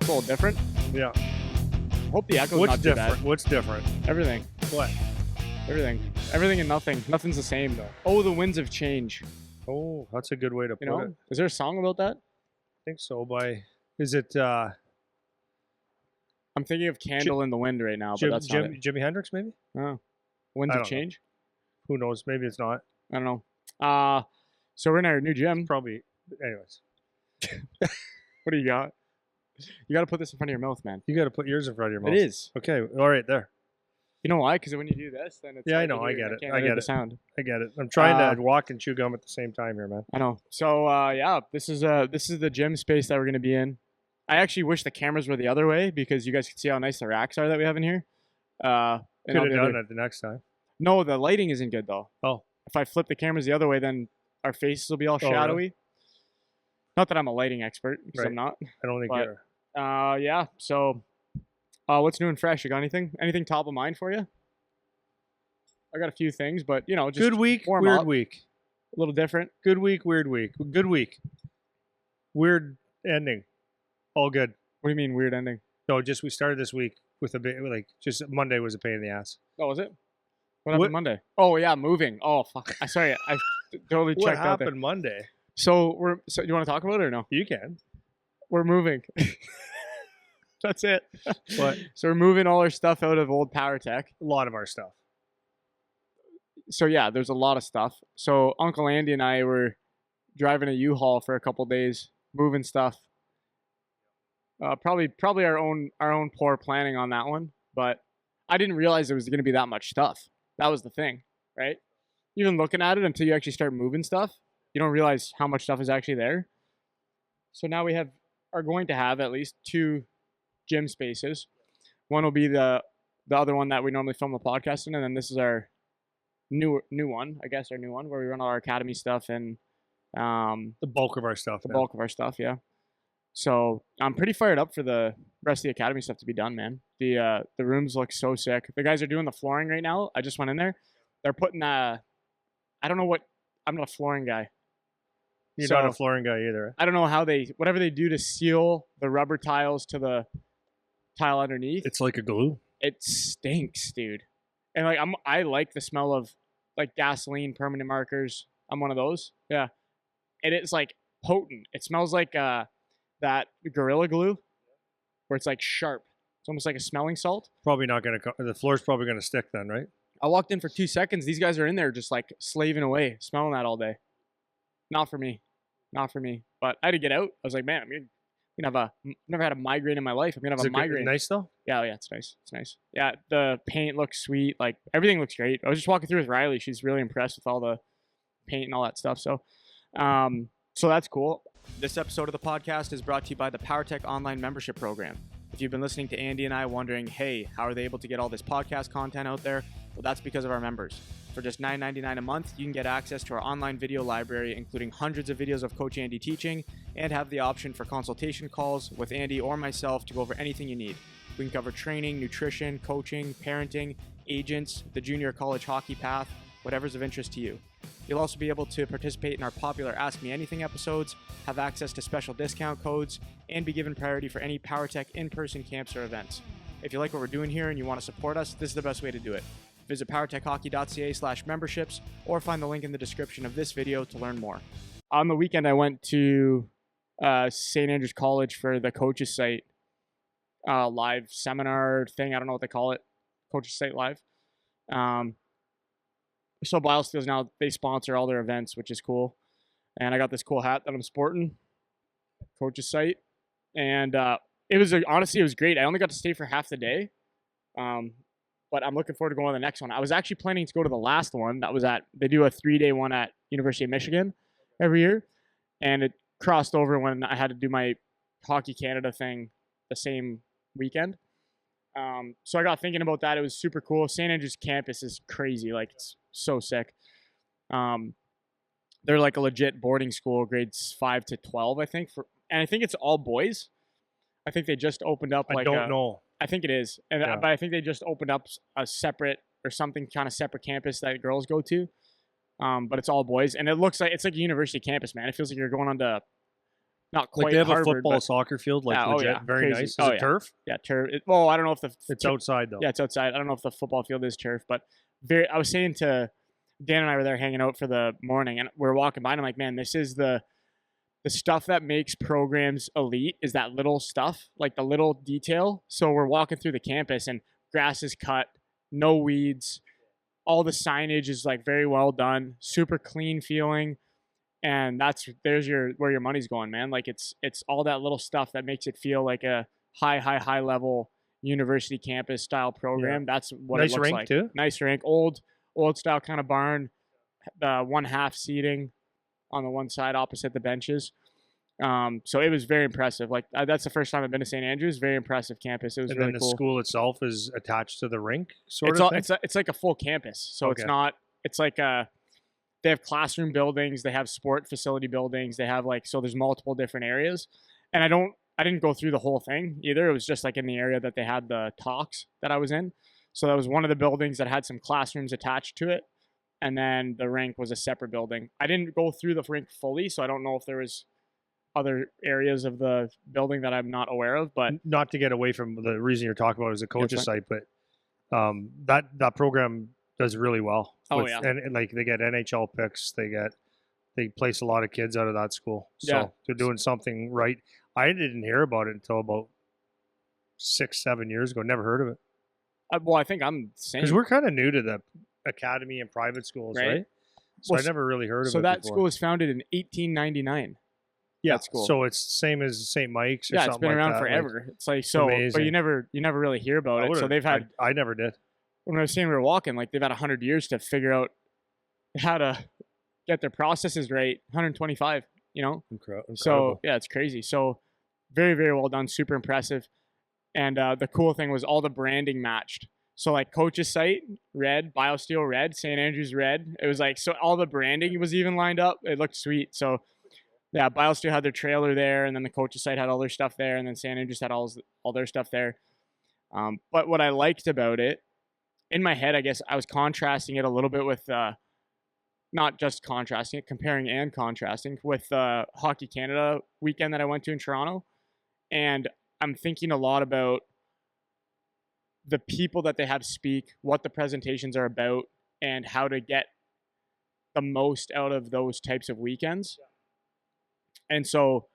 It's a little different. Yeah. Hope the echo's What's not too different? bad. What's different? Everything. What? Everything and nothing. Nothing's the same though. Oh, the winds of change. Oh, that's a good way to You put know? it. Is there a song about that? I think so. Is it I'm thinking of Candle in the Wind right now, but that's not it. Jimi Hendrix? Maybe. Oh. Winds I of don't know. change. Who knows? Maybe it's not. I don't know. So we're in our new gym. Probably. Anyways, What do you got? You got to put this in front of your mouth, man. you got to put yours in front of your mouth. It is. Okay. All right. There. You know why? Because when you do this, then it's Yeah, I hard to know. I hear. get it. Can't I hear get the it. sound. I get it. I'm trying to walk and chew gum at the same time here, man. I know. So yeah, this is the gym space that we're gonna be in. I actually wish the cameras were the other way because you guys can see how nice the racks are that we have in here. And Could I'll have be done able it the next time. No, the lighting isn't good though. Oh. If I flip the cameras the other way, then our faces will be all shadowy. Really? Not that I'm a lighting expert because Right. I'm not. I don't think But- you're. Yeah. So, what's new and fresh? You got anything? Anything top of mind for you? I got a few things, but you know, just Good week, warm weird up. week. A little different. Good week, weird week. Good week. Weird ending. All good. What do you mean weird ending? No, just we started this week with a bit just Monday was a pain in the ass. Oh, was it? What happened Monday? Oh yeah, moving. Oh fuck. Sorry, I totally What checked out there. happened Monday? So you want to talk about it or no? You can. We're moving. That's it. What? So we're moving all our stuff out of old PowerTech. A lot of our stuff. So yeah, there's a lot of stuff. So Uncle Andy and I were driving a U-Haul for a couple days, moving stuff. Probably our own poor planning on that one, but I didn't realize there was going to be that much stuff. That was the thing, right? Even looking at it until you actually start moving stuff, you don't realize how much stuff is actually there. So now we are going to have at least 2 gym spaces. One will be the other one that we normally film the podcast in, and then this is our new one, I guess, our new one where we run all our academy stuff and The bulk of our stuff. the bulk of our stuff, yeah. So I'm pretty fired up for the rest of the academy stuff to be done, man. The rooms look so sick. The guys are doing the flooring right now. I just went in there. They're putting I don't know what. I'm not a flooring guy. You're So- not a flooring guy either. I don't know how whatever they do to seal the rubber tiles to the tile underneath. It's like a glue. It stinks, dude. And like I like the smell of like gasoline permanent markers. I'm one of those. Yeah. And it's like potent. It smells like that Gorilla Glue where it's like sharp. It's almost like a smelling salt. Probably not going to. The floor's probably going to stick then, right? I walked in for 2 seconds. These guys are in there just like slaving away, smelling that all day. Not for me. Not for me. But I had to get out. I was like, man, I'm gonna never had a migraine in my life. I'm gonna have Is a it good- migraine. nice though? Yeah, it's nice. It's nice. Yeah, the paint looks sweet. Like everything looks great. I was just walking through with Riley. She's really impressed with all the paint and all that stuff. So, so that's cool. This episode of the podcast is brought to you by the PowerTech online membership program. If you've been listening to Andy and I wondering, hey, how are they able to get all this podcast content out there? Well, that's because of our members. For just $9.99 a month, you can get access to our online video library, including hundreds of videos of Coach Andy teaching, and have the option for consultation calls with Andy or myself to go over anything you need. We can cover training, nutrition, coaching, parenting, agents, the junior college hockey path, whatever's of interest to you. You'll also be able to participate in our popular Ask Me Anything episodes, have access to special discount codes, and be given priority for any PowerTech in-person camps or events. If you like what we're doing here and you want to support us, this is the best way to do it. Visit powertechhockey.ca/memberships or find the link in the description of this video to learn more. On the weekend, I went to St. Andrews College for the Coaches Site live seminar thing. I don't know what they call it. Coaches Site Live. So BioSteel's now, they sponsor all their events, which is cool. And I got this cool hat that I'm sporting. Coaches Site. And honestly, it was great. I only got to stay for half the day. But I'm looking forward to going to the next one. I was actually planning to go to the last one. They do a 3-day one at University of Michigan every year. And it crossed over when I had to do my Hockey Canada thing the same weekend. So I got thinking about that. It was super cool. St. Andrews campus is crazy. Like, it's so sick. They're like a legit boarding school, grades 5 to 12, I think. And I think it's all boys. I think they just opened up I don't know. I think it is. And Yeah. but I think they just opened up a separate or something kind of separate campus that girls go to. But it's all boys. And it looks like it's like a university campus, man. It feels like you're going on to not Like quite they have Harvard, a football, but soccer field, like yeah, oh legit, yeah, very crazy. nice. Is Oh it yeah, turf? yeah, turf. Well, I don't know if the It's outside though. yeah, it's outside. I don't know if the football field is turf, but I was saying to Dan and I were there hanging out for the morning, and we are walking by, and I'm like, man, this is the stuff that makes programs elite is that little stuff, like the little detail. So we're walking through the campus, and grass is cut, no weeds, all the signage is like very well done, super clean feeling, and there's where your money's going, man. Like it's all that little stuff that makes it feel like a high level university campus style program. Yeah. That's what Nice it looks rink like. too. Nice rink, old style kind of barn, 1/2 seating on the one side opposite the benches. So it was very impressive. Like that's the first time I've been to St. Andrews. Very impressive campus. It was And really then the cool. school itself is attached to the rink, sort It's of all thing. it's like a full campus. So it's Okay. not. It's like they have classroom buildings. They have sport facility buildings. They have like so there's multiple different areas. And I didn't go through the whole thing either. It was just like in the area that they had the talks that I was in. So that was one of the buildings that had some classrooms attached to it. And then the rink was a separate building. I didn't go through the rink fully, so I don't know if there was other areas of the building that I'm not aware of. But Not to get away from the reason you're talking about is the coach's site, but that program does really well. Oh, yeah. And like they get NHL picks, they place a lot of kids out of that school, so Yeah. they're doing something right. I didn't hear about it until about 6-7 years ago. Never heard of it well, I think I'm saying because we're kind of new to the academy and private schools, right? So Well, I never really heard of it. So that before. school was founded in 1899. Yeah, school. so it's same as St. Mike's. Or Yeah, something it's been like around that. forever. Like, it's like so, amazing. but you never really hear about it. So they've had. I never did. When I was saying we were walking, like they've had 100 years to figure out how to get their processes right. 125, you know. Incredible. So yeah, it's crazy. So very well done. Super impressive. And the cool thing was all the branding matched. So like coach's site, red, BioSteel red, St. Andrews red. It was like, so all the branding was even lined up. It looked sweet. So yeah, BioSteel had their trailer there, and then the coach's site had all their stuff there, and then St. Andrews had all their stuff there. But what I liked about it, in my head, I guess I was contrasting it a little bit with, not just contrasting it, comparing and contrasting with Hockey Canada weekend that I went to in Toronto. And I'm thinking a lot about the people that they have speak, what the presentations are about, and how to get the most out of those types of weekends. And so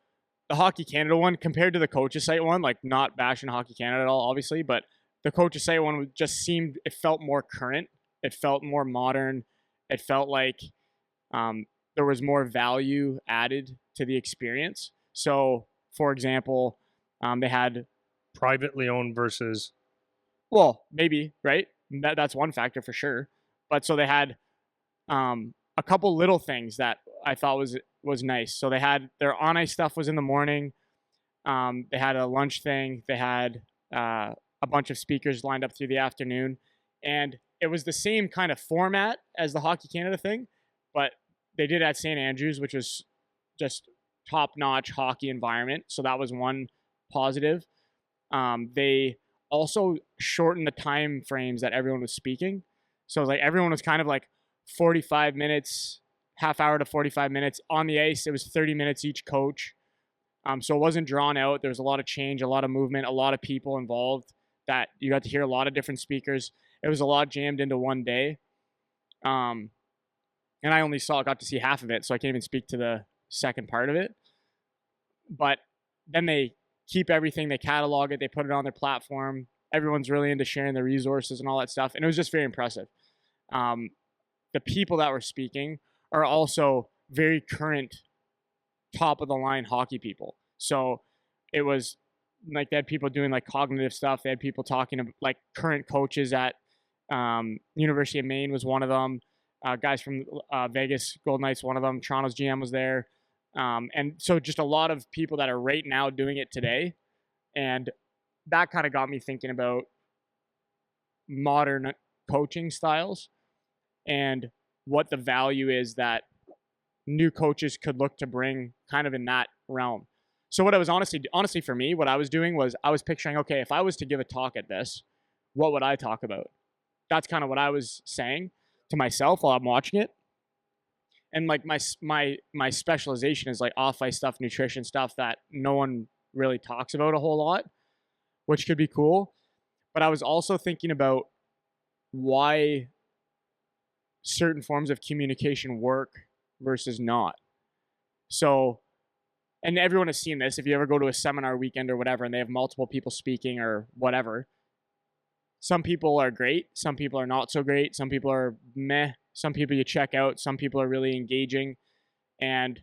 the Hockey Canada one, compared to the coach's site one, like not bashing Hockey Canada at all, obviously, but the coach's site one just seemed, it felt more current. It felt more modern. It felt like there was more value added to the experience. So, for example, they had privately owned versus. Well, maybe, right? That's one factor for sure. But so they had a couple little things that I thought was nice. So they had their on ice stuff was in the morning. They had a lunch thing. They had a bunch of speakers lined up through the afternoon, and it was the same kind of format as the Hockey Canada thing, but they did at St. Andrews, which was just top-notch hockey environment. So that was one positive. They also shortened the time frames that everyone was speaking. So it was like everyone was kind of like 45 minutes, half hour to 45 minutes. On the ice, it was 30 minutes each coach. So it wasn't drawn out. There was a lot of change, a lot of movement, a lot of people involved that you got to hear a lot of different speakers. It was a lot jammed into one day. And I only got to see half of it, so I can't even speak to the second part of it. But then they keep everything, they catalog it, they put it on their platform. Everyone's really into sharing their resources and all that stuff. And it was just very impressive. The people that were speaking are also very current, top of the line hockey people. So it was like they had people doing like cognitive stuff. They had people talking about like current coaches at University of Maine was one of them. Guys from Vegas Golden Knights, one of them. Toronto's GM was there. And so just a lot of people that are right now doing it today. And that kind of got me thinking about modern coaching styles and what the value is that new coaches could look to bring kind of in that realm. So what I was honestly for me, what I was doing was I was picturing, okay, if I was to give a talk at this, what would I talk about? That's kind of what I was saying to myself while I'm watching it. and like my specialization is like off ice stuff, nutrition stuff that no one really talks about a whole lot, which could be cool. But I was also thinking about why certain forms of communication work versus not. So, and everyone has seen this. If you ever go to a seminar weekend or whatever, and they have multiple people speaking or whatever, some people are great, some people are not so great, some people are meh, some people you check out, some people are really engaging. And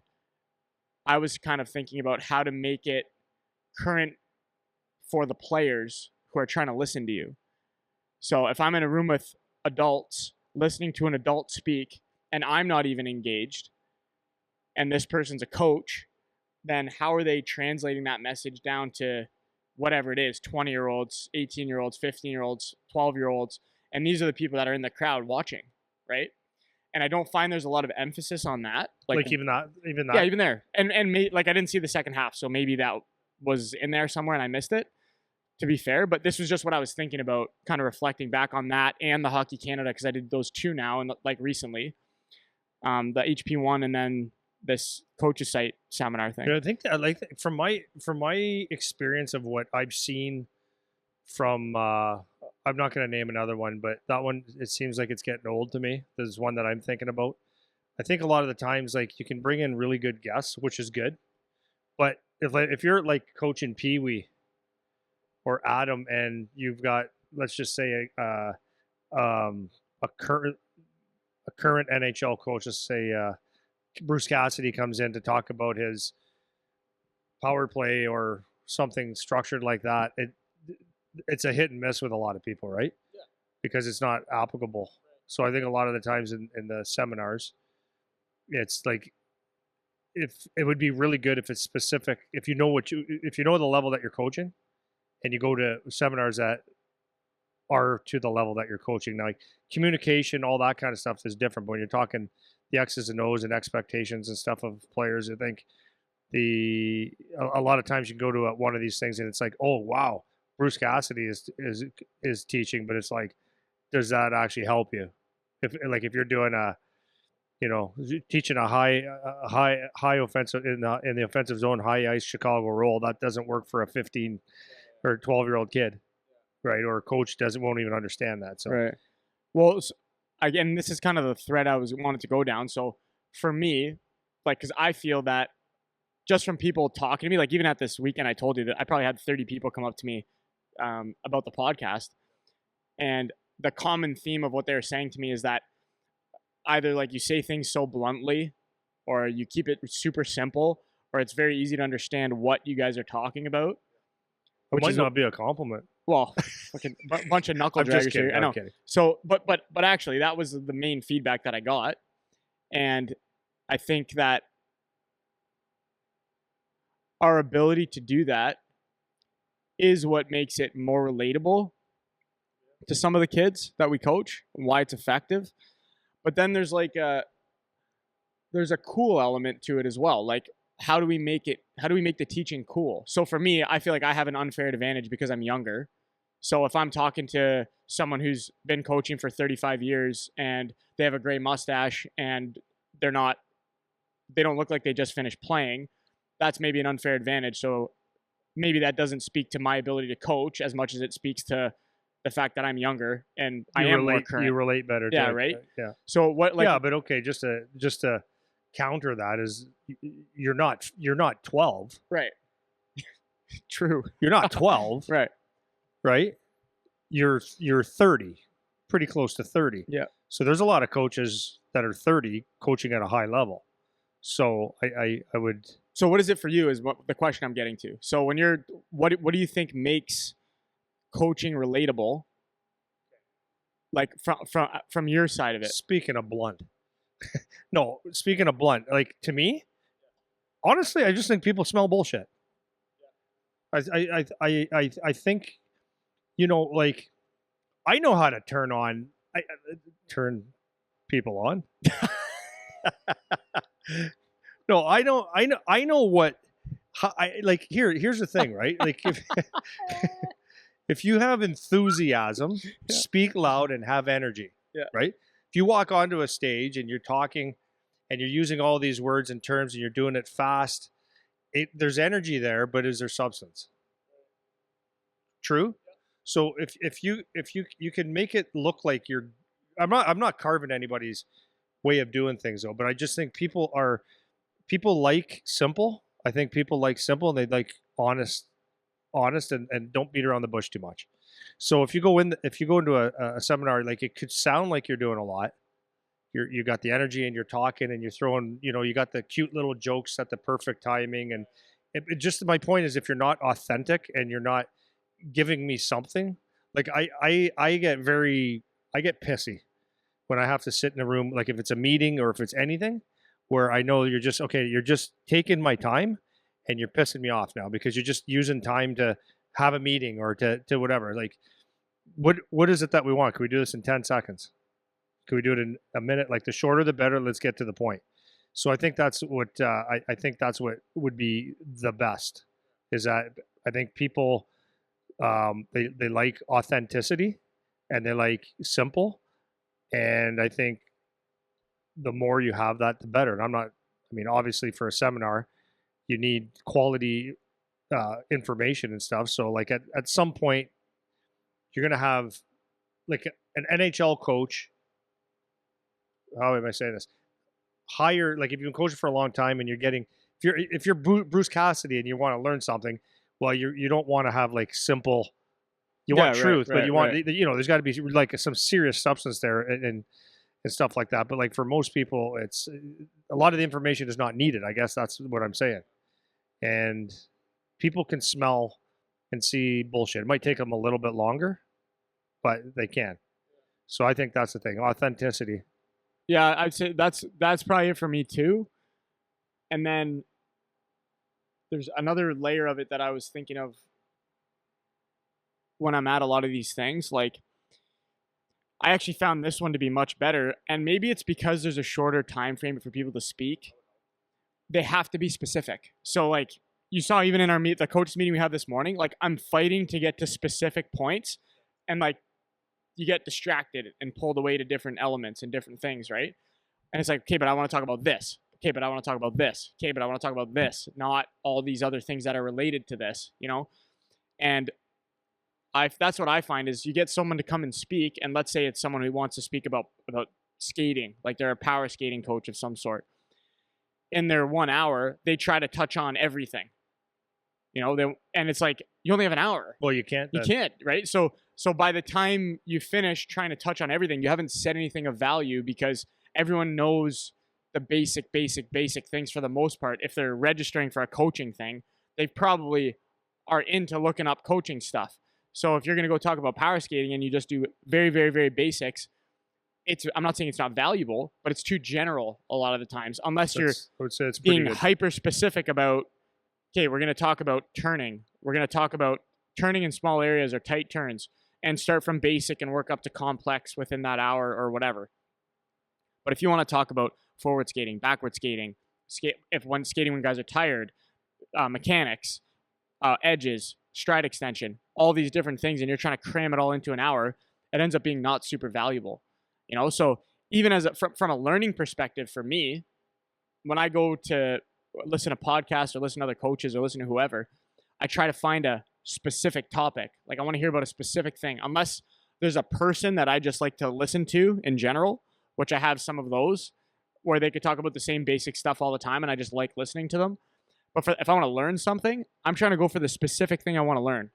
I was kind of thinking about how to make it current for the players who are trying to listen to you. So if I'm in a room with adults listening to an adult speak and I'm not even engaged, and this person's a coach, then how are they translating that message down to whatever it is, 20-year-olds, 18-year-olds, 15-year-olds, 12-year-olds, and these are the people that are in the crowd watching, right? And I don't find there's a lot of emphasis on that. Like even that. Yeah, even there. And like I didn't see the second half, so maybe that was in there somewhere and I missed it, to be fair. But this was just what I was thinking about, kind of reflecting back on that and the Hockey Canada, because I did those two now and like recently, the HP1 and then this coaches site seminar thing. I think that, like, from my experience of what I've seen from I'm not going to name another one, but that one, it seems like it's getting old to me. There's one that I'm thinking about. I think a lot of the times, like, you can bring in really good guests, which is good, but if you're like coaching Pee Wee or Adam, and you've got, let's just say a current NHL coach, let's say Bruce Cassidy comes in to talk about his power play or something structured like that, it's a hit and miss with a lot of people, right? Yeah. Because it's not applicable. Right. So I think a lot of the times in the seminars, it's like, if it would be really good if it's specific, if you know the level that you're coaching, and you go to seminars that are to the level that you're coaching. Now, like, communication, all that kind of stuff is different. But when you're talking the X's and O's and expectations and stuff of players, I think a lot of times you can go to one of these things and it's like, oh wow, Bruce Cassidy is teaching, but it's like, does that actually help you? If you're doing teaching a high offensive in the offensive zone, high ice Chicago roll, that doesn't work for a 15 or 12-year-old kid, right? Or a coach won't even understand that. So, right. Well, again, this is kind of the thread I wanted to go down. So for me, like, because I feel that just from people talking to me, like even at this weekend, I told you that I probably had 30 people come up to me about the podcast, and the common theme of what they're saying to me is that either, like, you say things so bluntly, or you keep it super simple, or it's very easy to understand what you guys are talking about. Which might not be a compliment. Well, fucking bunch of knuckle draggers here. I know. So, but actually, that was the main feedback that I got, and I think that our ability to do that is what makes it more relatable to some of the kids that we coach, and why it's effective. But then there's a cool element to it as well. Like, how do we make the teaching cool? So for me, I feel like I have an unfair advantage because I'm younger. So if I'm talking to someone who's been coaching for 35 years and they have a gray mustache and they don't look like they just finished playing, that's maybe an unfair advantage. So maybe that doesn't speak to my ability to coach as much as it speaks to the fact that I'm younger and I am more current. You relate better. Yeah, to it. right. Yeah. So what? Like, yeah, but okay, just to counter that is, you're not 12. Right. True. You're not 12. Right. Right. You're 30, pretty close to 30. Yeah. So there's a lot of coaches that are 30 coaching at a high level. So I would. So what is it for you is what the question I'm getting to. So when you're, what do you think makes coaching relatable? Like from your side of it. Speaking of blunt. Like, to me, honestly, I just think people smell bullshit. I think, like, I know how to turn people on. No, I know what. Here's the thing, right? Like, if you have enthusiasm, speak loud and have energy. Yeah. Right. If you walk onto a stage and you're talking and you're using all these words and terms and you're doing it fast, there's energy there, but is there substance? True. So if you can make it look like you're, I'm not carving anybody's way of doing things though, but I just think people like simple. I think people like simple and they like honest and don't beat around the bush too much. So if you go into a seminar, like it could sound like you're doing a lot. You got the energy and you're talking and you're throwing, you got the cute little jokes at the perfect timing. And it just, my point is, if you're not authentic and you're not giving me something, like I get pissy when I have to sit in a room, like if it's a meeting or if it's anything where I know you're just taking my time and you're pissing me off now because you're just using time to have a meeting or to whatever. Like, what is it that we want? Can we do this in 10 seconds? Can we do it in a minute? Like, the shorter the better. Let's get to the point. So I think that's what I think that's what would be the best. Is that I think people they like authenticity and they like simple, and I think the more you have that, the better. And obviously for a seminar, you need quality information and stuff. So like at some point, you're going to have like an NHL coach. How am I saying this? Hire, like if you've been coaching for a long time and if you're Bruce Cassidy and you want to learn something, well, you don't want to have like simple, you want truth, but you want, there's got to be like some serious substance there and stuff like that. But like for most people, it's a lot of the information is not needed. I guess that's what I'm saying. And people can smell and see bullshit. It might take them a little bit longer, but they can. So I think that's the thing. Authenticity. Yeah, I'd say that's probably it for me too. And then there's another layer of it that I was thinking of when I'm at a lot of these things. Like, I actually found this one to be much better, and maybe it's because there's a shorter time frame for people to speak. They have to be specific. So like you saw even in the coaches meeting we had this morning, like I'm fighting to get to specific points, and like you get distracted and pulled away to different elements and different things, right? And it's like, okay, but I want to talk about this. Okay, but I want to talk about this. Okay, but I want to talk about this, not all these other things that are related to this, And that's what I find is you get someone to come and speak, and let's say it's someone who wants to speak about skating, like they're a power skating coach of some sort. In their 1 hour, they try to touch on everything, and it's like, you only have an hour. Well, you can't. You can't, right? So by the time you finish trying to touch on everything, you haven't said anything of value because everyone knows the basic things for the most part. If they're registering for a coaching thing, they probably are into looking up coaching stuff. So if you're going to go talk about power skating and you just do very, very, very basics, I'm not saying it's not valuable, but it's too general a lot of the times, unless you're being hyper specific about, okay, we're going to talk about turning. We're going to talk about turning in small areas or tight turns and start from basic and work up to complex within that hour or whatever. But if you want to talk about forward skating, backward skating, skating when guys are tired, mechanics, edges, stride extension, all these different things, and you're trying to cram it all into an hour, it ends up being not super valuable. So even from a learning perspective for me, when I go to listen to podcasts or listen to other coaches or listen to whoever, I try to find a specific topic. Like I want to hear about a specific thing, unless there's a person that I just like to listen to in general, which I have some of those where they could talk about the same basic stuff all the time and I just like listening to them. But if I want to learn something, I'm trying to go for the specific thing I want to learn,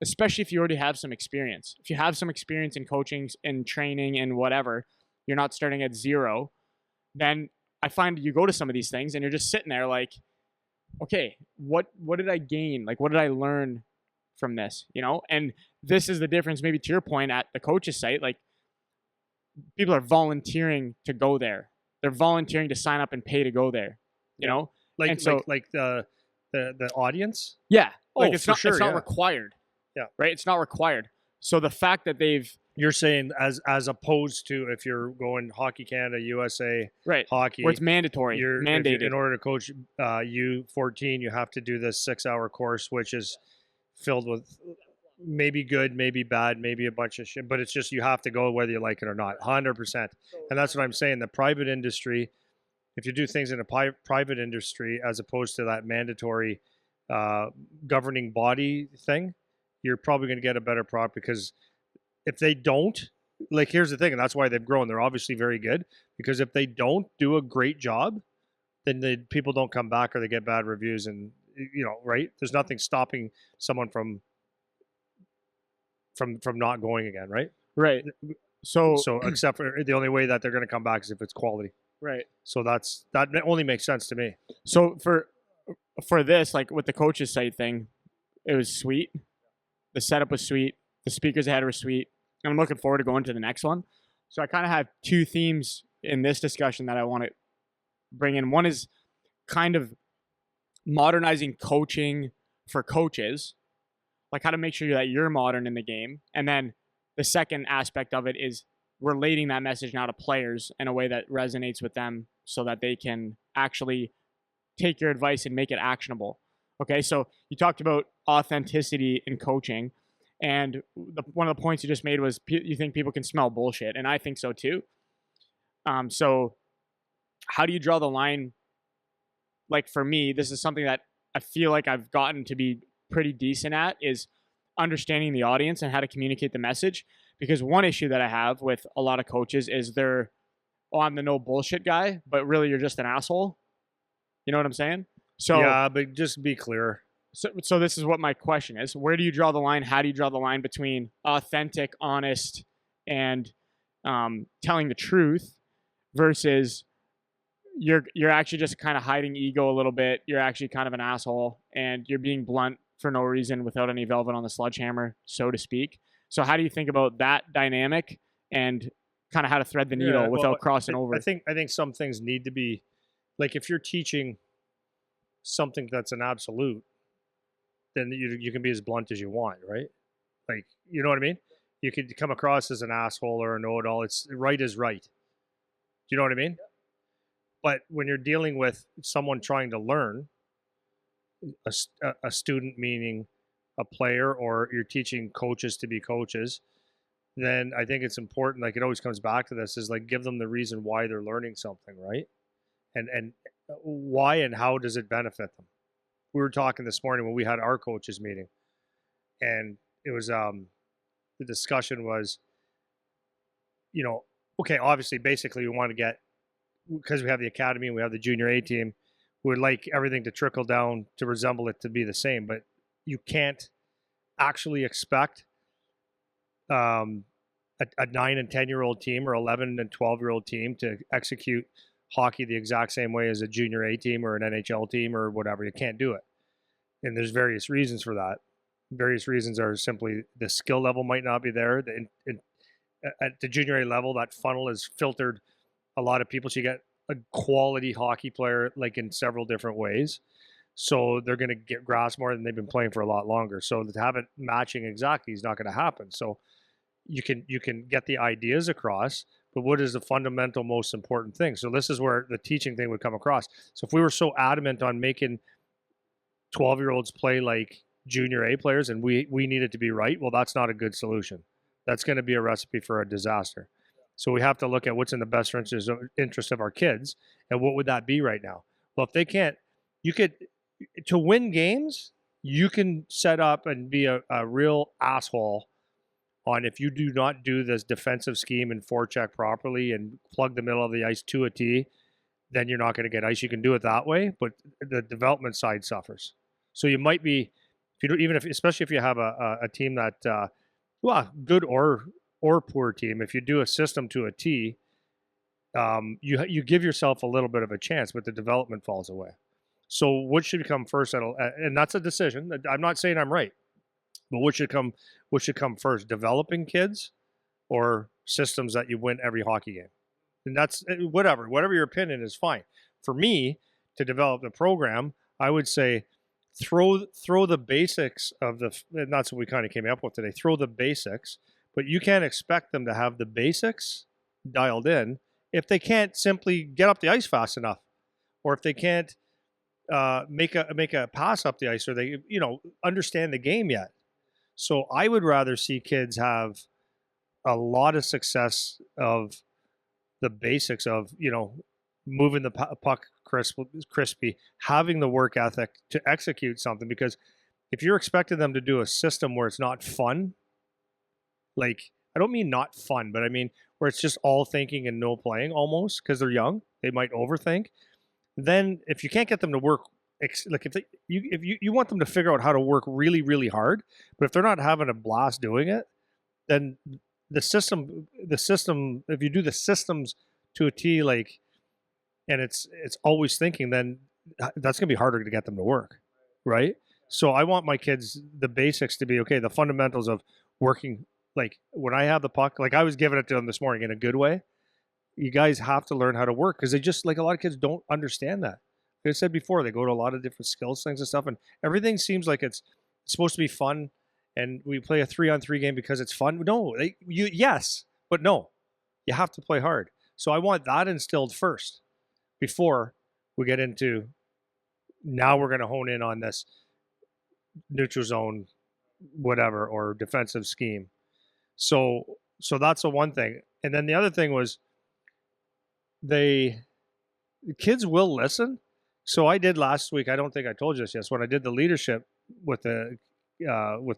especially if you already have some experience. If you have some experience in coaching and training and whatever, you're not starting at zero, then I find you go to some of these things and you're just sitting there like, okay, what did I gain? Like, what did I learn from this? And this is the difference, maybe to your point at the coach's site, like people are volunteering to go there. They're volunteering to sign up and pay to go there, Like, and so, like the audience. Yeah. Like it's not required. Yeah. Right. It's not required. So the fact that you're saying as opposed to if you're going Hockey Canada, USA, right, hockey, where it's mandatory, mandated. In order to coach U14, you have to do this 6-hour course, which is filled with maybe good, maybe bad, maybe a bunch of shit, but it's just, you have to go whether you like it or not, 100%. And that's what I'm saying. The private industry if you do things in a private industry as opposed to that mandatory uh, governing body thing, you're probably going to get a better product because if they don't, like, here's the thing, and that's why they've grown. They're obviously very good because if they don't do a great job, then people don't come back or they get bad reviews, and right? There's nothing stopping someone from not going again, right? Right. So So except for the only way that they're going to come back is if it's quality. right. So that only makes sense to me. So for this, like with the coaches site thing, it was sweet. The setup was sweet. The speakers they had were sweet. And I'm looking forward to going to the next one. So I kind of have two themes in this discussion that I want to bring in. One is kind of modernizing coaching for coaches, like how to make sure that you're modern in the game. And then the second aspect of it is relating that message now to players in a way that resonates with them so that they can actually take your advice and make it actionable. Okay, so you talked about authenticity in coaching, and one of the points you just made was you think people can smell bullshit, and I think so too. So how do you draw the line? Like for me, this is something that I feel like I've gotten to be pretty decent at, is understanding the audience and how to communicate the message. Because one issue that I have with a lot of coaches is they're, oh, I'm the no bullshit guy, but really you're just an asshole. You know what I'm saying? So Yeah, but just be clear. So this is what my question is. Where do you draw the line? How do you draw the line between authentic, honest, and telling the truth versus you're actually just kind of hiding ego a little bit. You're actually kind of an asshole and you're being blunt for no reason without any velvet on the sledgehammer, so to speak. So how do you think about that dynamic and kind of how to thread the needle without crossing over? I think some things need to be, like, if you're teaching something that's an absolute, then you can be as blunt as you want, right? Like, you know what I mean? You could come across as an asshole or a know-it-all. It's right is right. Do you know what I mean? But when you're dealing with someone trying to learn, a student meaning a player, or you're teaching coaches to be coaches, then I think it's important, like it always comes back to this, is like give them the reason why they're learning something, right? And why and how does it benefit them? We were talking this morning when we had our coaches meeting, and it was the discussion was, okay, obviously basically we want to get, because we have the academy and we have the junior A team, we would like everything to trickle down to resemble it to be the same, but you can't actually expect a 9 and 10-year-old team or 11 and 12-year-old team to execute hockey the exact same way as a junior A team or an NHL team or whatever. You can't do it. And there's various reasons for that. Various reasons are simply the skill level might not be there. At the junior A level, that funnel is filtered a lot of people. So you get a quality hockey player like in several different ways. So they're going to get grasp more than they've been playing for a lot longer. So to have it matching exactly is not going to happen. So you can get the ideas across, but what is the fundamental most important thing? So this is where the teaching thing would come across. So if we were so adamant on making 12-year-olds play like junior A players and we need it to be right, well, that's not a good solution. That's going to be a recipe for a disaster. So we have to look at what's in the best interest of our kids, and what would that be right now? Well, if they can't, to win games, you can set up and be a real asshole on if you do not do this defensive scheme and forecheck properly and plug the middle of the ice to a T, then you're not going to get ice. You can do it that way, but the development side suffers. So you might be, especially if you have a team that, good or poor team, if you do a system to a T, you give yourself a little bit of a chance, but the development falls away. So what should come first? And that's a decision. I'm not saying I'm right, but what should come first? Developing kids or systems that you win every hockey game? And that's whatever your opinion is, fine. For me to develop the program, I would say throw the basics of and that's what we kind of came up with today. Throw the basics, but you can't expect them to have the basics dialed in if they can't simply get up the ice fast enough, or if they can't make a pass up the ice, or they understand the game yet. So I would rather see kids have a lot of success of the basics of moving the puck crispy, having the work ethic to execute something. Because if you're expecting them to do a system where it's not fun, like I don't mean not fun, but I mean where it's just all thinking and no playing almost because they're young, they might overthink. Then if you can't get them to work, like if you want them to figure out how to work really really hard, but if they're not having a blast doing it, then the system if you do the systems to a T, like, and it's always thinking, then that's going to be harder to get them to work, right? So I want my kids, the basics to be okay, the fundamentals of working. Like when I have the puck, like I was giving it to them this morning in a good way. You guys have to learn how to work because they just, like, a lot of kids don't understand that. Like I said before, they go to a lot of different skills things and stuff, and everything seems like it's supposed to be fun, and we play a 3-on-3 game because it's fun. No, yes, but no, you have to play hard. So I want that instilled first before we get into, now we're going to hone in on this neutral zone, whatever, or defensive scheme. So that's the one thing. And then the other thing was, the kids will listen. So I did last week, I don't think I told you this yet, when I did the leadership with the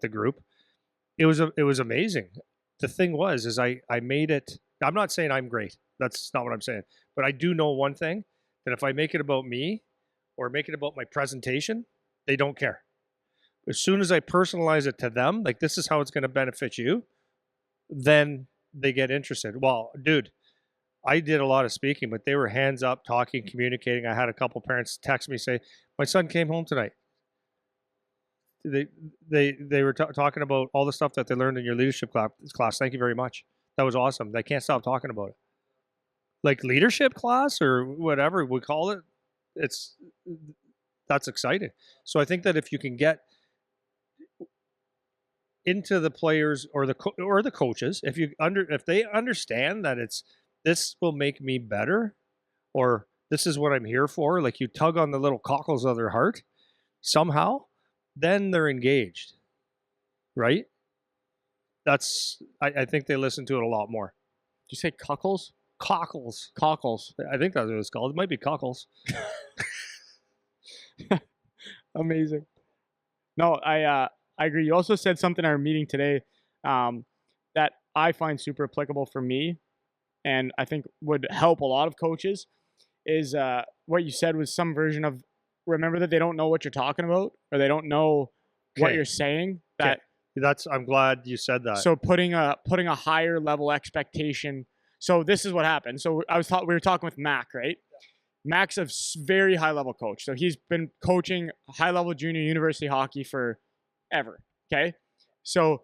group, it was amazing. The thing was is I made it, I'm not saying I'm great, that's not what I'm saying, but I do know one thing, that if I make it about me or make it about my presentation, they don't care. As soon as I personalize it to them, like this is how it's going to benefit you, then they get interested. Well, dude, I did a lot of speaking, but they were hands up, talking, communicating. I had a couple parents text me, say, "My son came home tonight." They were talking about all the stuff that they learned in your leadership class. Thank you very much. That was awesome. They can't stop talking about it. Like leadership class or whatever we call it, that's exciting. So I think that if you can get into the players or the coaches, if they understand that this will make me better, or this is what I'm here for, like you tug on the little cockles of their heart somehow, then they're engaged, right? I think they listen to it a lot more. Did you say cockles? Cockles. Cockles. I think that's what it's called. It might be cockles. Amazing. No, I agree. You also said something in our meeting today that I find super applicable for me, and I think would help a lot of coaches, is what you said was some version of, remember that they don't know what you're talking about, or they don't know what you're saying. That I'm glad you said that. So putting a higher level expectation. So this is what happened. So we were talking with Mac, right? Mac's a very high level coach. So he's been coaching high level junior university hockey forever. Okay. So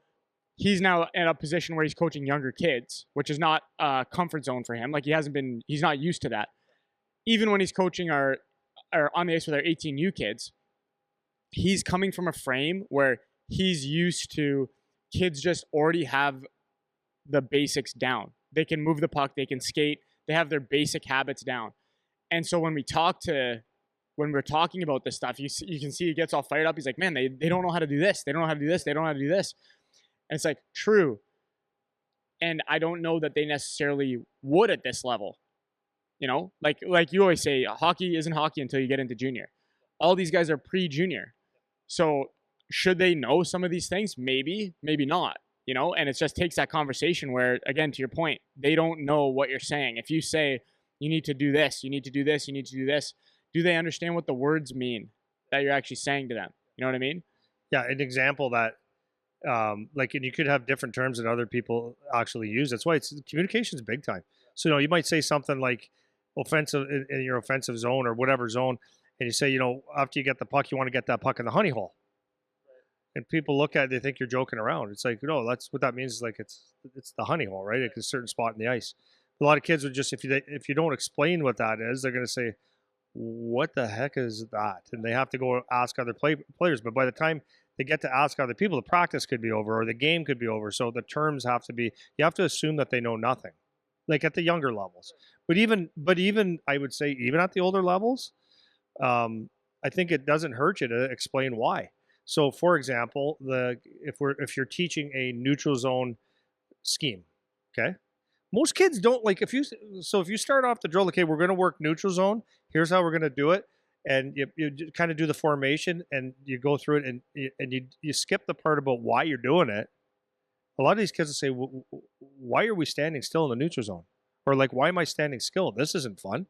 he's now in a position where he's coaching younger kids, which is not a comfort zone for him. Like he's not used to that. Even when he's coaching our on the ice with our 18U kids, he's coming from a frame where he's used to kids just already have the basics down. They can move the puck, they can skate, they have their basic habits down. And so when we're talking about this stuff, you can see he gets all fired up. He's like, man, they don't know how to do this. They don't know how to do this. They don't know how to do this. And it's like, true. And I don't know that they necessarily would at this level. You know, like you always say, hockey isn't hockey until you get into junior. All these guys are pre-junior. So should they know some of these things? Maybe, maybe not. You know, and it just takes that conversation where, again, to your point, they don't know what you're saying. If you say, you need to do this, you need to do this, you need to do this, do they understand what the words mean that you're actually saying to them? You know what I mean? Yeah, an example that, and you could have different terms that other people actually use. That's why communication is big time. So, you might say something like offensive in your offensive zone or whatever zone, and you say, after you get the puck, you want to get that puck in the honey hole. And people look at it, they think you're joking around. It's like, no, that's what that means. Is like it's the honey hole, right? It's a certain spot in the ice. A lot of kids would just, if you don't explain what that is, they're going to say, what the heck is that? And they have to go ask other players. But by the time they get to ask other people, the practice could be over or the game could be over. So the terms have to be, you have to assume that they know nothing, like at the younger levels. But even I would say, even at the older levels, I think it doesn't hurt you to explain why. So, for example, if you're teaching a neutral zone scheme, okay, Most kids don't like if you start off the drill, okay, we're going to work neutral zone. Here's how we're going to do it, and you kind of do the formation and you go through it, and you skip the part about why you're doing it. A lot of these kids will say, "Why are we standing still in the neutral zone?" Or like, "Why am I standing still? This isn't fun."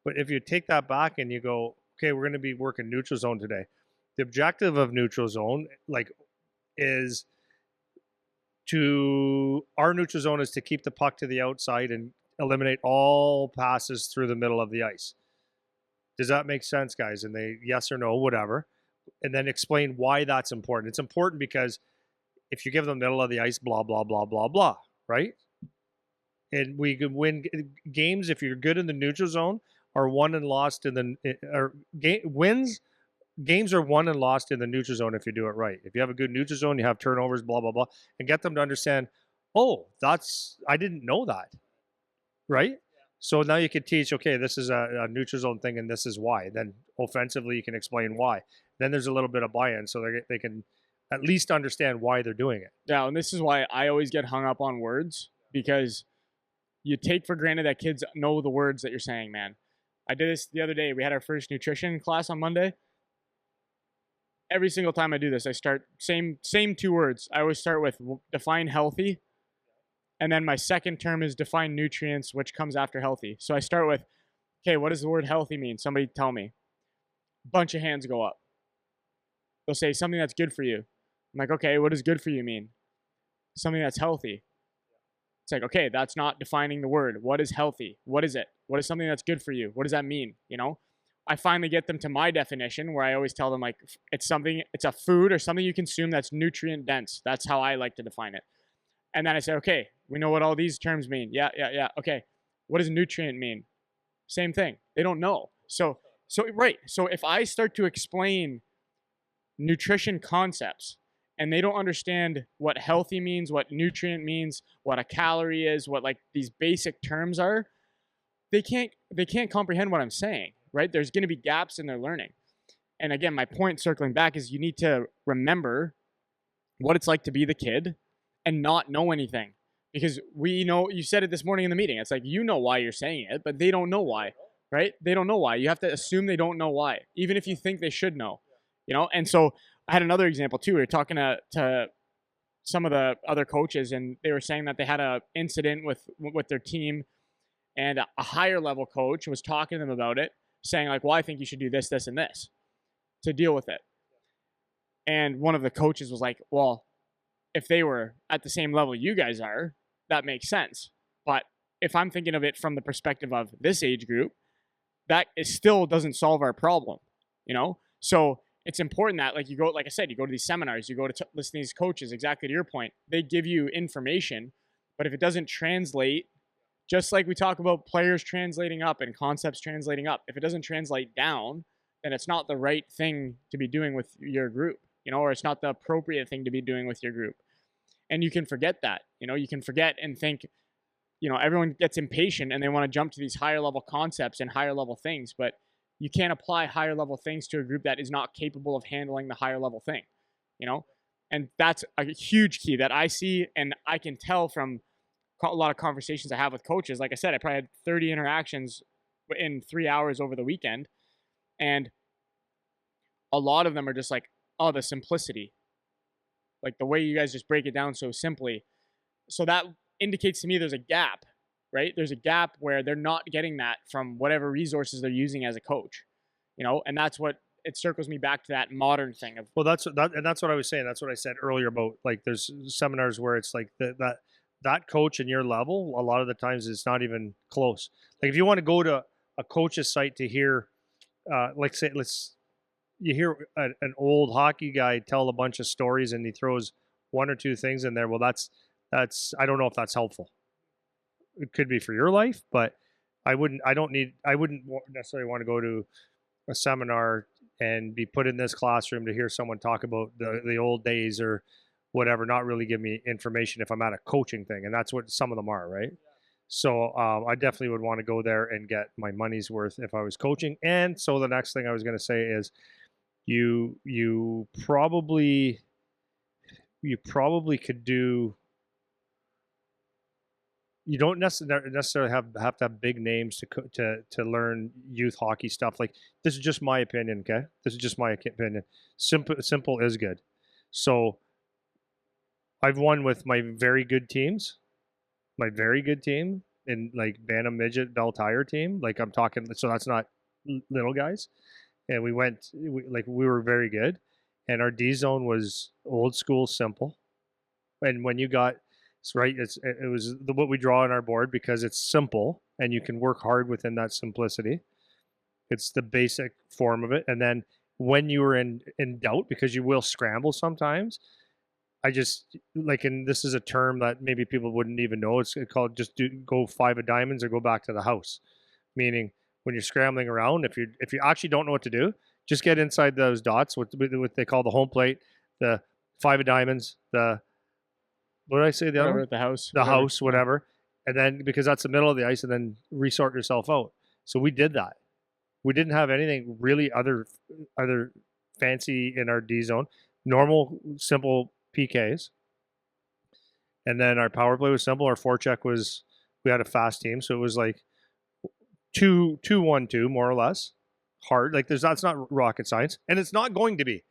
But if you take that back and you go, "Okay, we're going to be working neutral zone today." The objective of neutral zone, like, is our neutral zone is to keep the puck to the outside and eliminate all passes through the middle of the ice. Does that make sense, guys? And they, yes or no, whatever. And then explain why that's important. It's important because if you give them the middle of the ice, blah, blah, blah, blah, blah, right? And we could win games if you're good in the neutral zone, are won and lost in the, or wins. Games are won and lost in the neutral zone if you do it right. If you have a good neutral zone, you have turnovers, blah, blah, blah, and get them to understand, oh, I didn't know that, right? So now you can teach, okay, this is a neutral zone thing and this is why. Then offensively, you can explain why. Then there's a little bit of buy-in so they can at least understand why they're doing it. Yeah, and this is why I always get hung up on words, because you take for granted that kids know the words that you're saying, man. I did this the other day. We had our first nutrition class on Monday. Every single time I do this, I start same 2 words. I always start with define healthy, and then my second term is define nutrients, which comes after healthy. So I start with, okay, what does the word healthy mean? Somebody tell me. Bunch of hands go up. They'll say something that's good for you. I'm like, okay, what does good for you mean? Something that's healthy. It's like, okay, that's not defining the word. What is healthy? What is it? What is something that's good for you? What does that mean? You know? I finally get them to my definition, where I always tell them, like, it's a food or something you consume that's nutrient dense. That's how I like to define it. And then I say, okay, we know what all these terms mean. Yeah. Okay. What does nutrient mean? Same thing. They don't know. So right. So if I start to explain nutrition concepts and they don't understand what healthy means, what nutrient means, what a calorie is, what like these basic terms are, they can't comprehend what I'm saying. Right? There's going to be gaps in their learning. And again, my point circling back is you need to remember what it's like to be the kid and not know anything. Because we know, you said it this morning in the meeting. It's like, you know why you're saying it, but they don't know why, right? They don't know why. You have to assume they don't know why, even if you think they should know, you know? And so I had another example too. We were talking to some of the other coaches, and they were saying that they had an incident with their team, and a higher level coach was talking to them about it, saying like, well, I think you should do this, this, and this to deal with it. And one of the coaches was like, well, if they were at the same level you guys are, that makes sense. But if I'm thinking of it from the perspective of this age group, that still doesn't solve our problem, you know? So it's important that, like, like I said, you go to these seminars, you go to listen to these coaches, exactly to your point, they give you information, but if it doesn't translate, just like we talk about players translating up and concepts translating up, if it doesn't translate down, then it's not the right thing to be doing with your group, you know, or it's not the appropriate thing to be doing with your group. And you can forget that, you know, you can forget and think, you know, everyone gets impatient and they want to jump to these higher level concepts and higher level things, but you can't apply higher level things to a group that is not capable of handling the higher level thing, you know? And that's a huge key that I see, and I can tell from a lot of conversations I have with coaches. Like I said, I probably had 30 interactions in 3 hours over the weekend. And a lot of them are just like, oh, the simplicity, like the way you guys just break it down so simply. So that indicates to me there's a gap, right? There's a gap where they're not getting that from whatever resources they're using as a coach, you know? And that's what it circles me back to, that modern thing of, well, that's what I was saying. That's what I said earlier about, like, there's seminars where it's like that coach in your level, a lot of the times it's not even close. Like, if you want to go to a coach's site to hear, like, say, you hear an old hockey guy tell a bunch of stories and he throws 1 or 2 things in there. Well, that's I don't know if that's helpful. It could be for your life, but I wouldn't necessarily want to go to a seminar and be put in this classroom to hear someone talk about the old days or whatever, not really give me information if I'm at a coaching thing. And that's what some of them are, right? So I definitely would want to go there and get my money's worth if I was coaching. And so the next thing I was going to say is you probably could do you don't necessarily have to have big names to learn youth hockey stuff. Like, this is just my opinion, okay? This is just my opinion. Simple is good. So I've won with my very good teams, my very good team in like Bantam Midget Bell Tire team. Like, I'm talking, so that's not little guys. And we were very good, and our D zone was old school simple. And when you got it's right, it was what we draw on our board because it's simple and you can work hard within that simplicity. It's the basic form of it. And then when you were in doubt, because you will scramble sometimes, I just like, and this is a term that maybe people wouldn't even know. It's called go 5 of diamonds or go back to the house. Meaning, when you're scrambling around, if you actually don't know what to do, just get inside those dots, what they call the home plate, the 5 of diamonds, the what did I say? The other Whatever one? at the house. The whatever. house, whatever. And then, because that's the middle of the ice, and then resort yourself out. So we did that. We didn't have anything really other fancy in our D zone. Normal, simple PKs. And then our power play was simple. Our forecheck was, we had a fast team, so it was like 2-1-2 more or less. Hard. Like, that's not rocket science, and it's not going to be.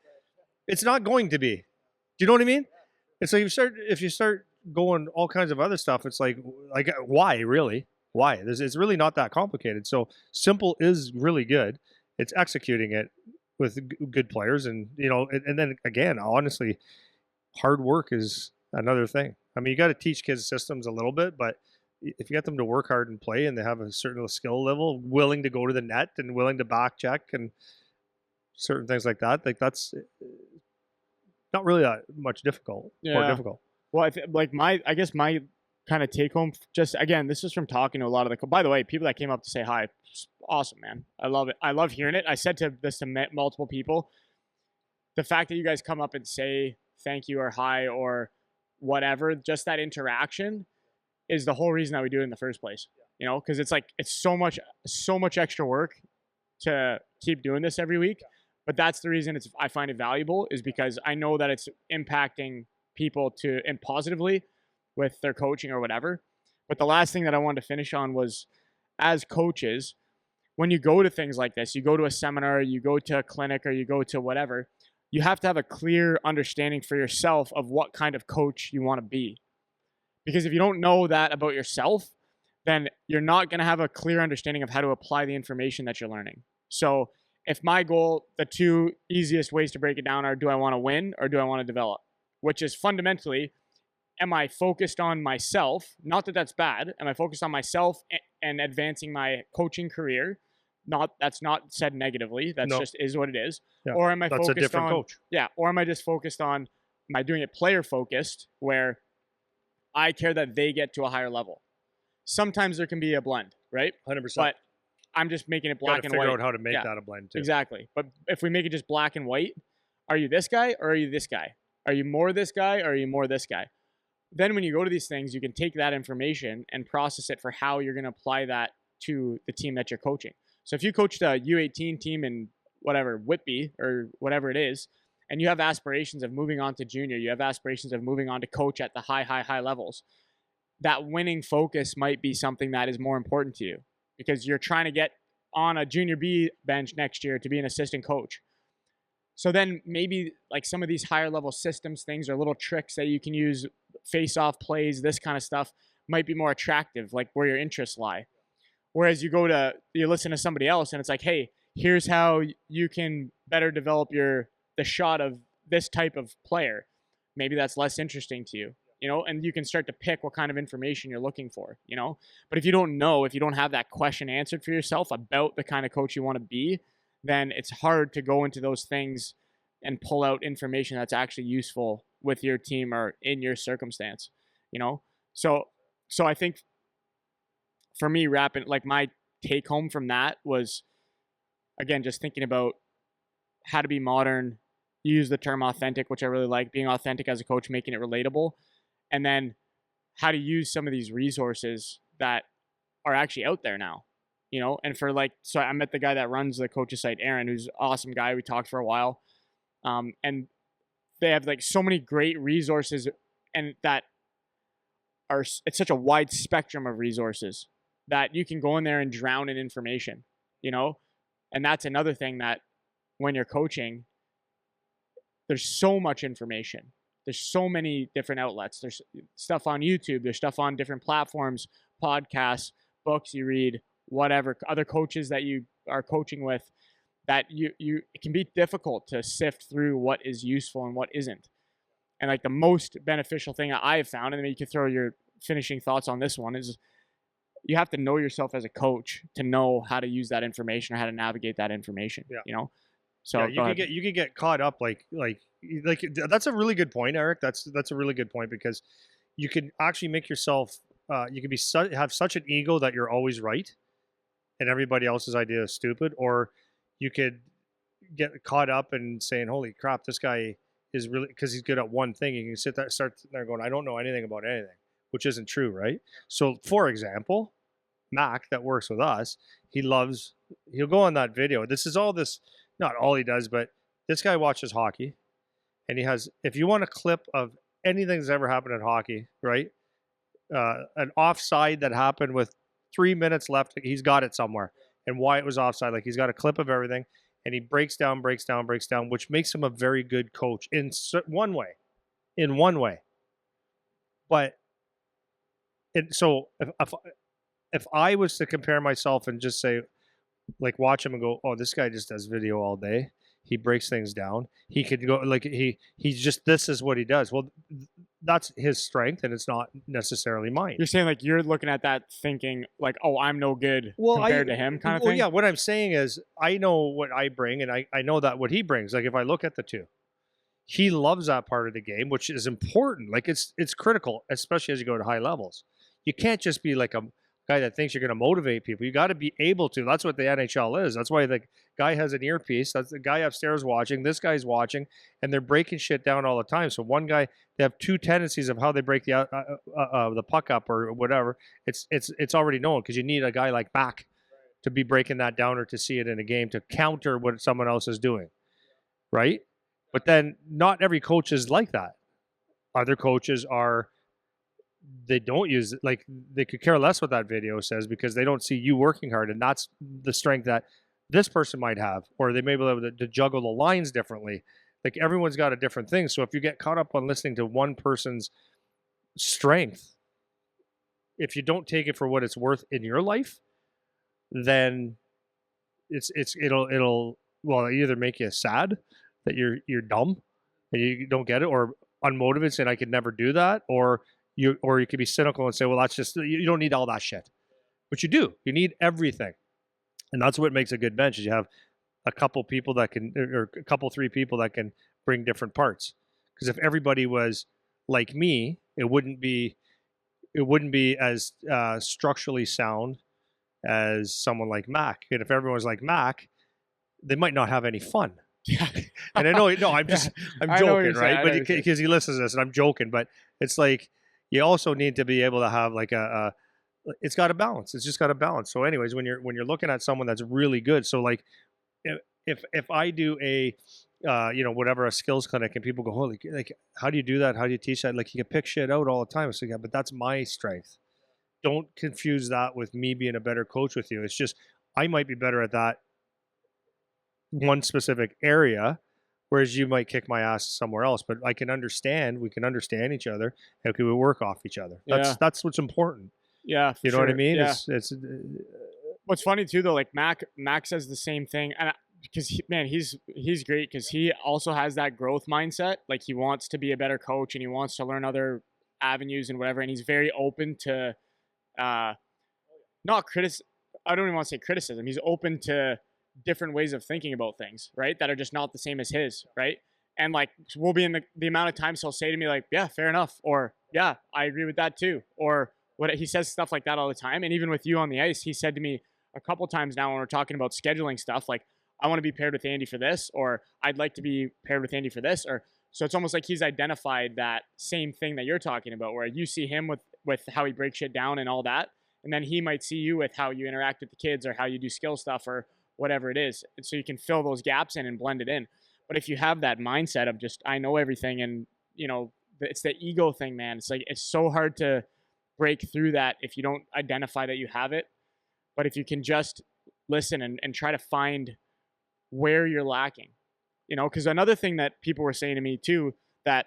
It's not going to be. Do you know what I mean? It's like, if you start going all kinds of other stuff, it's like why really? Why? It's really not that complicated. So simple is really good. It's executing it with good players, and and then again, honestly, hard work is another thing. I mean, you got to teach kids systems a little bit, but if you get them to work hard and play, and they have a certain skill level, willing to go to the net and willing to back check and certain things like that, like that's not really that much difficult. More difficult. Well, I guess my kind of take home, just again, this is from talking to a lot of by the way, people that came up to say hi, awesome, man. I love it. I love hearing it. I said this to multiple people. The fact that you guys come up and say thank you or hi or whatever, just that interaction is the whole reason that we do it in the first place. Because it's so much extra work to keep doing this every week. But that's the reason I find it valuable, is because I know that it's impacting people and positively with their coaching or whatever. But the last thing that I wanted to finish on was, as coaches, when you go to things like this, you go to a seminar, you go to a clinic, or you go to whatever, you have to have a clear understanding for yourself of what kind of coach you want to be. Because if you don't know that about yourself, then you're not going to have a clear understanding of how to apply the information that you're learning. So if my goal, the two easiest ways to break it down are, do I want to win or do I want to develop? Which is fundamentally, am I focused on myself? Not that that's bad. Am I focused on myself and advancing my coaching career? That's not said negatively. That's just is what it is. Yeah, or am I that's focused a different on coach? Yeah. Or am I just focused on, am I doing it player focused, where I care that they get to a higher level? Sometimes there can be a blend, right? 100%. But I'm just making it black and white. Figure out how to make that a blend too. Exactly. But if we make it just black and white, are you this guy or are you this guy? Are you more this guy or are you more this guy? Then when you go to these things, you can take that information and process it for how you're going to apply that to the team that you're coaching. So if you coached a U18 team in whatever, Whitby or whatever it is, and you have aspirations of moving on to junior, you have aspirations of moving on to coach at the high levels, that winning focus might be something that is more important to you, because you're trying to get on a junior B bench next year to be an assistant coach. So then maybe like some of these higher level systems things or little tricks that you can use, face-off plays, this kind of stuff, might be more attractive, like where your interests lie. Whereas you listen to somebody else and it's like, hey, here's how you can better develop the shot of this type of player. Maybe that's less interesting to you, and you can start to pick what kind of information you're looking for, But if you don't have that question answered for yourself about the kind of coach you want to be, then it's hard to go into those things and pull out information that's actually useful with your team or in your circumstance, So I think for me, my take home from that was, again, just thinking about how to be modern, use the term authentic, which I really like, being authentic as a coach, making it relatable, and then how to use some of these resources that are actually out there now, and so I met the guy that runs the coach's site, Aaron, who's an awesome guy. We talked for a while. And they have so many great resources, and that it's such a wide spectrum of resources that you can go in there and drown in information, you know? And that's another thing that when you're coaching, there's so much information. There's so many different outlets. There's stuff on YouTube, there's stuff on different platforms, podcasts, books you read, whatever, other coaches that you are coaching with, that it can be difficult to sift through what is useful and what isn't. And like the most beneficial thing I've found, and then you can throw your finishing thoughts on this one, is you have to know yourself as a coach to know how to use that information or how to navigate that information. Yeah. You know, so yeah, you could get caught up like that's a really good point, Eric. That's a really good point, because you can actually make yourself you can be have such an ego that you're always right and everybody else's idea is stupid, or you could get caught up in saying, "Holy crap, this guy is really," because he's good at one thing. You can start there going, "I don't know anything about anything," which isn't true, right? So, for example, Mac that works with us, he'll go on that video. This is all this, not all he does, but this guy watches hockey, and he has, if you want a clip of anything that's ever happened in hockey, right? An offside that happened with 3 minutes left, he's got it somewhere, and why it was offside. Like, he's got a clip of everything, and he breaks down, which makes him a very good coach in one way. In one way. But so if I was to compare myself and just say, like, watch him and go, "Oh, this guy just does video all day. He breaks things down. He could go like he's just, this is what he does." Well, that's his strength, and it's not necessarily mine. You're saying like you're looking at that thinking like, "Oh, I'm no good compared to him," kind of thing. Yeah, what I'm saying is I know what I bring, and I know that what he brings. Like, if I look at the two, he loves that part of the game, which is important. Like, it's critical, especially as you go to high levels. You can't just be like a guy that thinks you're going to motivate people. You got to be able to. That's what the NHL is. That's why the guy has an earpiece. That's the guy upstairs watching. This guy's watching, and they're breaking shit down all the time. So one guy, they have two tendencies of how they break the puck up or whatever. It's already known, because you need a guy like Mac to be breaking that down, or to see it in a game to counter what someone else is doing, right? But then not every coach is like that. Other coaches are, they don't use it. Like, they could care less what that video says, because they don't see you working hard, and that's the strength that this person might have, or they may be able to juggle the lines differently. Like, everyone's got a different thing. So if you get caught up on listening to one person's strength, if you don't take it for what it's worth in your life, then it'll either make you sad that you're dumb and you don't get it, or unmotivated, saying, "I could never do that," or you could be cynical and say, "Well, that's just, you don't need all that shit." But you do. You need everything. And that's what makes a good bench, is you have a couple people that can, or a couple, three people that can bring different parts. Because if everybody was like me, it wouldn't be as structurally sound as someone like Mac. And if everyone was like Mac, they might not have any fun. Yeah. And I know, no, I'm joking, right? But because he listens to this, and I'm joking, but it's like, you also need to be able to have like it's got a balance. It's just got a balance. So anyways, when you're looking at someone that's really good, so like if I do a whatever, a skills clinic, and people go, "Holy, like, how do you do that? How do you teach that?" Like, you can pick shit out all the time. So yeah, but that's my strength. Don't confuse that with me being a better coach with you. It's just, I might be better at that one specific area, whereas you might kick my ass somewhere else. But we can understand each other, and we work off each other. That's what's important. Yeah, you know what I mean? Yeah. It's what's funny too, though. Like Mac says the same thing, and because he's great, because he also has that growth mindset. Like, he wants to be a better coach, and he wants to learn other avenues and whatever. And he's very open to not criticism. I don't even want to say criticism. He's open to different ways of thinking about things, right? That are just not the same as his, right? And like, we'll be in the amount of times he'll say to me like, "Yeah, fair enough," or "Yeah, I agree with that too," or what. He says stuff like that all the time. And even with you on the ice, he said to me a couple times now when we're talking about scheduling stuff, like, "I want to be paired with Andy for this," or "I'd like to be paired with Andy for this," or so it's almost like he's identified that same thing that you're talking about, where you see him with how he breaks shit down and all that, and then he might see you with how you interact with the kids, or how you do skill stuff, or whatever it is. And so you can fill those gaps in and blend it in. But if you have that mindset of just, I know everything, and it's the ego thing, man. It's like, it's so hard to break through that if you don't identify that you have it. But if you can just listen and try to find where you're lacking, because another thing that people were saying to me too, that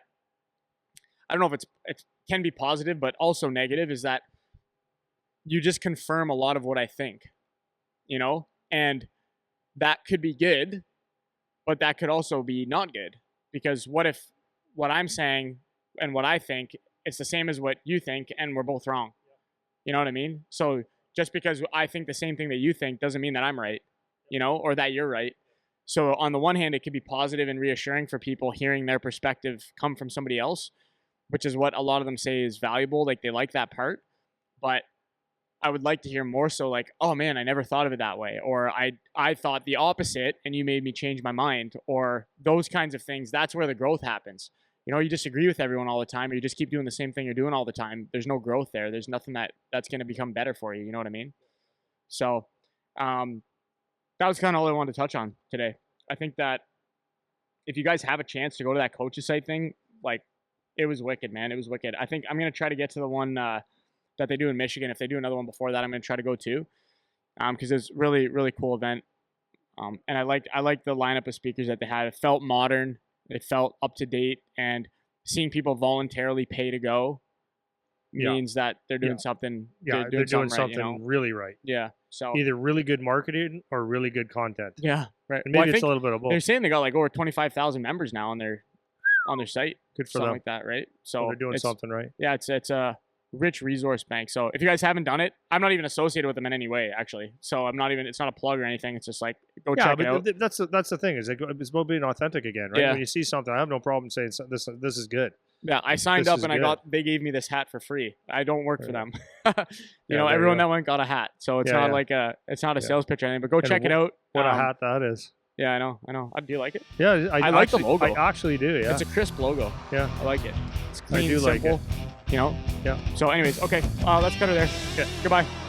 I don't know if it can be positive, but also negative, is that you just confirm a lot of what I think, and that could be good, but that could also be not good, because what if what I'm saying and what I think, it's the same as what you think and we're both wrong? You know what I mean? So just because I think the same thing that you think doesn't mean that I'm right, or that you're right. So on the one hand, it could be positive and reassuring for people hearing their perspective come from somebody else, which is what a lot of them say is valuable. Like, they like that part. But I would like to hear more so like, oh man, I never thought of it that way. Or I thought the opposite and you made me change my mind, or those kinds of things. That's where the growth happens. You disagree with everyone all the time, or you just keep doing the same thing you're doing all the time. There's no growth there. There's nothing that's going to become better for you. You know what I mean? So that was kind of all I wanted to touch on today. I think that if you guys have a chance to go to that coach's site thing, like, it was wicked, man. It was wicked. I think I'm going to try to get to the one that they do in Michigan. If they do another one before that, I'm going to try to go too, because it's really, really cool event. And I liked the lineup of speakers that they had. It felt modern. It felt up to date, and seeing people voluntarily pay to go means that they're doing something. Yeah, they're doing something right, really right. Yeah. So either really good marketing or really good content. Yeah, right. And maybe it's a little bit of both. They're saying they got like over 25,000 members now on their site. Good for something them. like that, right? So they're doing something right. Yeah, it's a rich resource bank. So if you guys haven't done it, I'm not even associated with them in any way, actually. So I'm not even. It's not a plug or anything. It's just like, go check it out. That's the thing. Is it's about being authentic again, right? Yeah. When you see something, I have no problem saying this is good. Yeah, I signed up and they gave me this hat for free. I don't work for them. Everyone that went got a hat. So it's not like it's not a sales pitch or anything, but go check it out. What a hat that is. Yeah, I know. Do you like it? Yeah, I like the logo. I actually do, yeah. It's a crisp logo. Yeah. I like it. It's clean, I do simple, like it. Yeah. So anyways, okay. Let's cut her there. Okay. Goodbye.